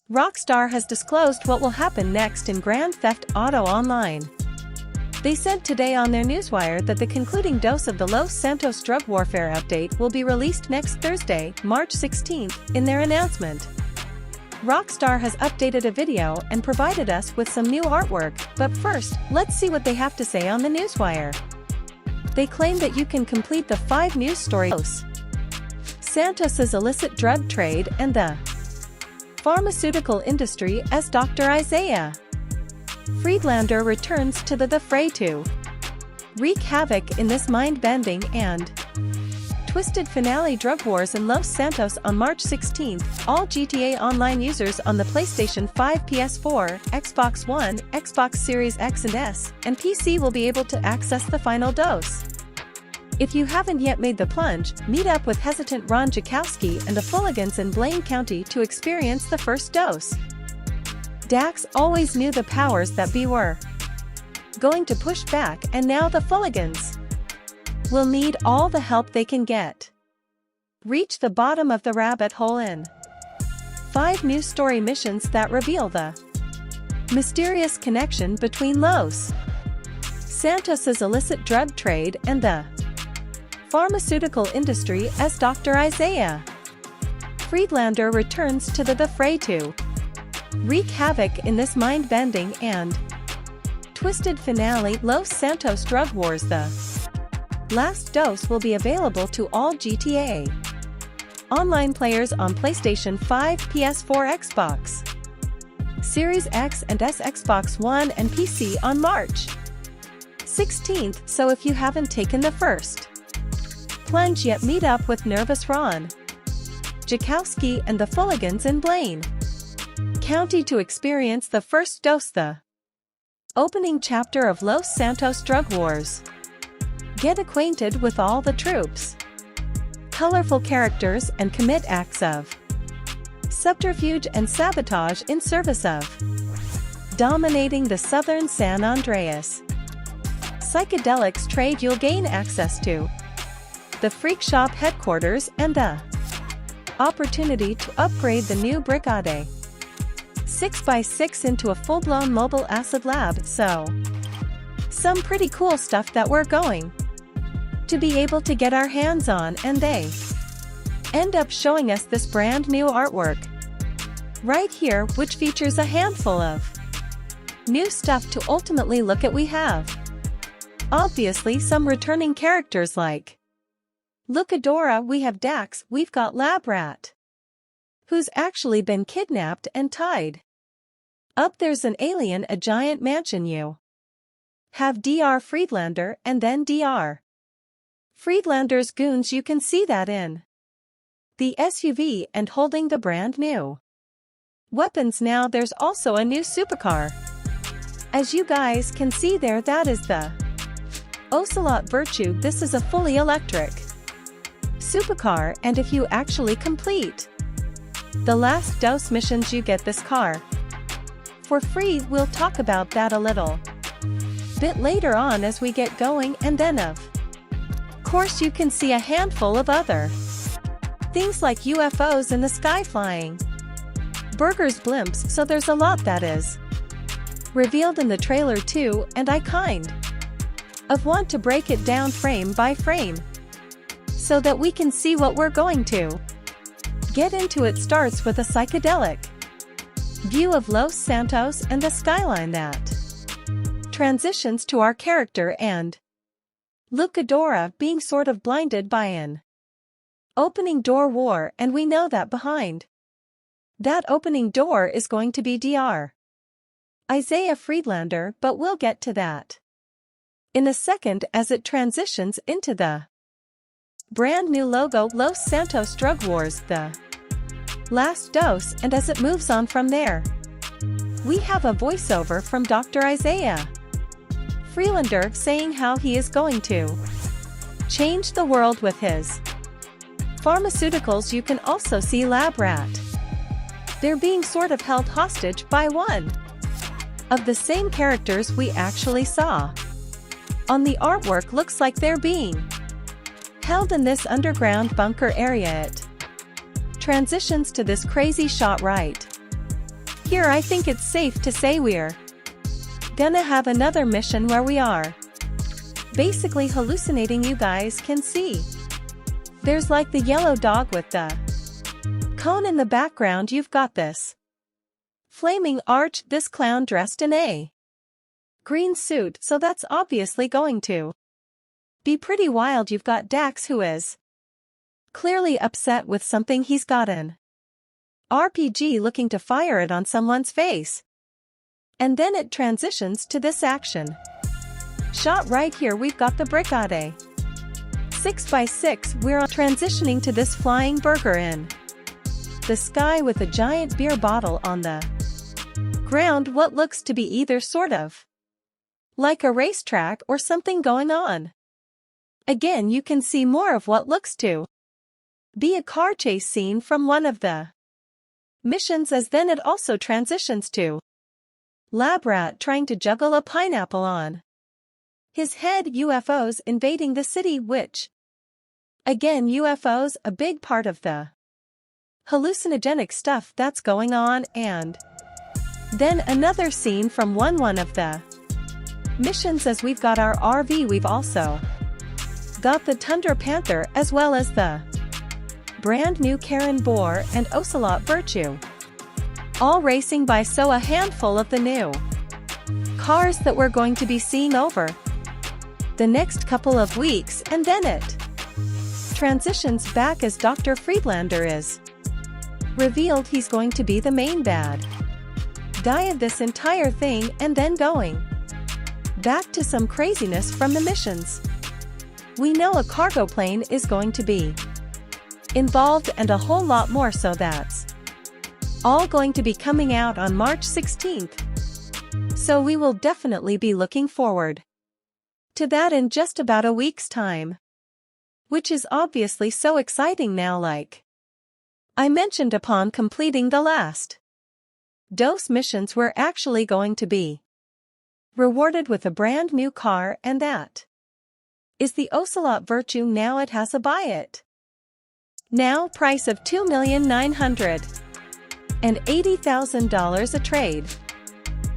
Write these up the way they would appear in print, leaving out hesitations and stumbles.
Rockstar has disclosed what will happen next in Grand Theft Auto Online. They said today on their Newswire that the concluding dose of the Los Santos Drug Warfare update will be released next Thursday, March 16th, in their announcement. Rockstar has updated a video and provided us with some new artwork, but first, let's see what they have to say on the Newswire. They claim that you can complete the 5 news stories: Santos's illicit drug trade and the pharmaceutical industry as Dr. Isiah Friedlander returns to the fray to wreak havoc in this mind-bending and twisted finale drug wars in Los Santos on March 16th. All GTA Online users on the PlayStation 5, PS4, Xbox One, Xbox Series X and S, and PC will be able to access the final dose. If you haven't yet made the plunge, meet up with hesitant Ron Jakowski and the Fulligans in Blaine County to experience the first dose. Dax always knew the powers that be were going to push back, and now the Fulligans will need all the help they can get. Reach the bottom of the rabbit hole in 5 new story missions that reveal the mysterious connection between Los Santos's illicit drug trade and the pharmaceutical industry as Dr. Isiah Friedlander returns to the fray to wreak havoc in this mind-bending and twisted finale. Los Santos Drug Wars. The last dose will be available to all GTA Online players on PlayStation 5, PS4, Xbox Series X and S, Xbox One and PC on March 16th, so if you haven't taken the first plunge yet, meet up with nervous Ron Jakowski and the Fulligans in Blaine County to experience the first dose, the opening chapter of Los Santos Drug Wars. Get acquainted with all the troops, colorful characters, and commit acts of subterfuge and sabotage in service of dominating the southern San Andreas psychedelics trade. You'll gain access to the Freak Shop headquarters and the opportunity to upgrade the new Brigade 6x6 into a full-blown mobile acid lab, so some pretty cool stuff that we're going to be able to get our hands on, and they end up showing us this brand new artwork right here, which features a handful of new stuff to ultimately look at. We have obviously some returning characters like Lucadora, we have Dax, we've got Lab Rat, who's actually been kidnapped and tied up. There's an alien, a giant mansion. You have Dr. Friedlander and then Dr. Friedlander's goons. You can see that in the SUV and holding the brand new weapons. Now there's also a new supercar, as you guys can see there. That is the Ocelot Virtue. This is a fully electric supercar, and if you actually complete the last dose missions, you get this car for free. We'll talk about that a little bit later on as we get going, and then of course you can see a handful of other things like UFOs in the sky, flying burgers, blimps, so there's a lot that is revealed in the trailer too, and I kind of want to break it down frame by frame so that we can see what we're going to get into. It starts with a psychedelic view of Los Santos and the skyline that transitions to our character and Lucadora being sort of blinded by an opening door war, and we know that behind that opening door is going to be Dr. Isiah Friedlander, but we'll get to that in a second as it transitions into the brand new logo Los Santos Drug Wars, the last dose, and as it moves on from there, we have a voiceover from Dr. Isiah Friedlander saying how he is going to change the world with his pharmaceuticals. You can also see Lab Rat. They're being sort of held hostage by one of the same characters we actually saw on the artwork. Looks like they're being held in this underground bunker area. It transitions to this crazy shot right Here I think it's safe to say we're gonna have another mission where we are basically hallucinating. You guys can see there's like the yellow dog with the cone in the background. You've got this flaming arch, this clown dressed in a green suit, so that's obviously going to be pretty wild. You've got Dax, who is clearly upset with something. He's got an RPG looking to fire it on someone's face. And then it transitions to this action shot right here. We've got the Brigade 6x6. We're transitioning to this flying burger in the sky with a giant beer bottle on the ground. What looks to be either sort of like a racetrack or something going on. Again, you can see more of what looks to be a car chase scene from one of the missions, as then it also transitions to Lab Rat trying to juggle a pineapple on his head. UFOs invading the city, which, again, UFOs a big part of the hallucinogenic stuff that's going on. And then another scene from one of the missions, as we've got our RV. We've also got the Tundra Panther, as well as the brand new Karen Boar and Ocelot Virtue, all racing by. So a handful of the new cars that we're going to be seeing over the next couple of weeks, and then it transitions back as Dr. Friedlander is revealed. He's going to be the main bad guy of this entire thing, and then going back to some craziness from the missions. We know a cargo plane is going to be involved, and a whole lot more, so that's all going to be coming out on March 16th. So we will definitely be looking forward to that in just about a week's time, which is obviously so exciting now. Like I mentioned, upon completing the last dose missions, we're actually going to be rewarded with a brand new car, and that is the Ocelot Virtue. Now it has a buy it now price of $2,980,000, a trade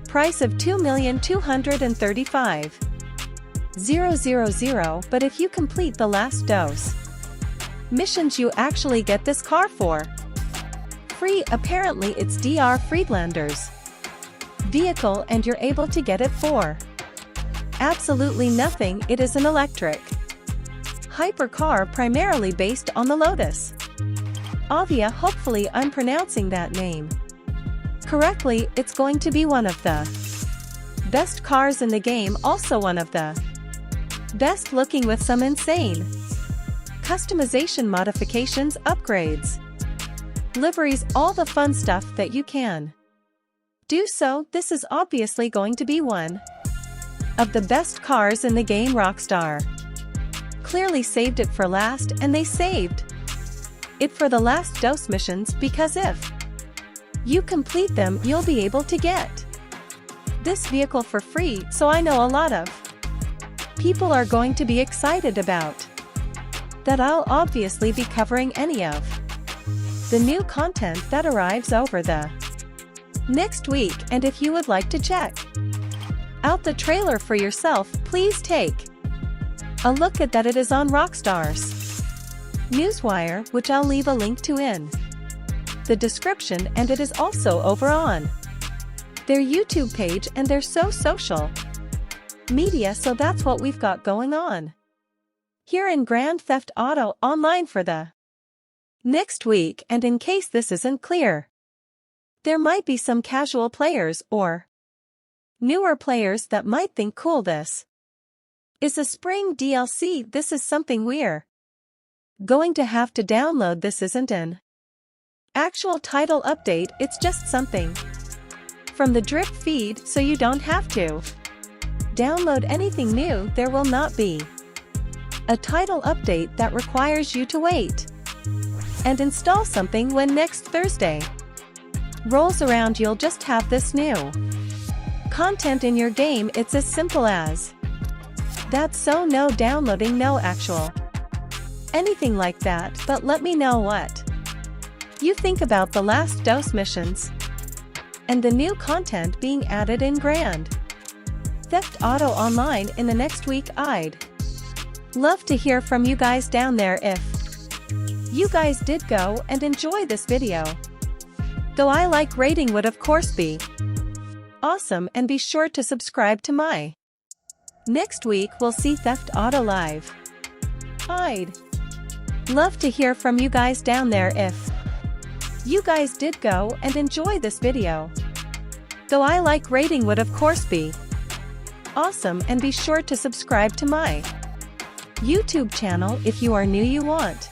price of $2,235,000. But if you complete the last dose missions, you actually get this car for free. Apparently it's Dr. Friedlander's vehicle, and you're able to get it for absolutely nothing. It is an electric hypercar primarily based on the Lotus Avia. Hopefully I'm pronouncing that name correctly. It's going to be one of the best cars in the game, also one of the best looking, with some insane customization, modifications, upgrades, liveries, all the fun stuff that you can do. So this is obviously going to be one of the best cars in the game. Rockstar clearly saved it for last, and they saved it for the last dose missions, because if you complete them, you'll be able to get this vehicle for free. So I know a lot of people are going to be excited about that. I'll obviously be covering any of the new content that arrives over the next week, and if you would like to check out the trailer for yourself, please take a look at that. It is on Rockstar's Newswire, which I'll leave a link to in the description, and it is also over on their YouTube page and their social media. So that's what we've got going on here in Grand Theft Auto Online for the next week. And in case this isn't clear, there might be some casual players or newer players that might think, cool, this is a spring DLC. This is something we're going to have to download. This isn't an actual title update, it's just something from the drip feed, so you don't have to download anything new. There will not be a title update that requires you to wait and install something. When next Thursday rolls around, you'll just have this new content in your game. It's as simple as that. So no downloading, no actual anything like that. But let me know what you think about the last dose missions, and the new content being added in Grand Theft Auto Online in the next week. I'd love to hear from you guys down there if you guys did go and enjoy this video. Though I like rating would of course be awesome, and be sure to subscribe to my next week we'll see Theft Auto Live. I'd love to hear from you guys down there if you guys did go and enjoy this video. Though I like rating would of course be awesome, and be sure to subscribe to my YouTube channel if you are new. You want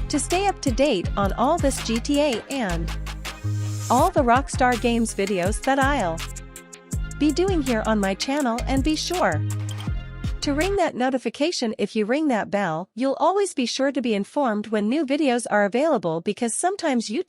to stay up to date on all this GTA and all the Rockstar Games videos that I'll be doing here on my channel, and be sure to ring that notification. If you ring that bell, you'll always be sure to be informed when new videos are available, because sometimes YouTube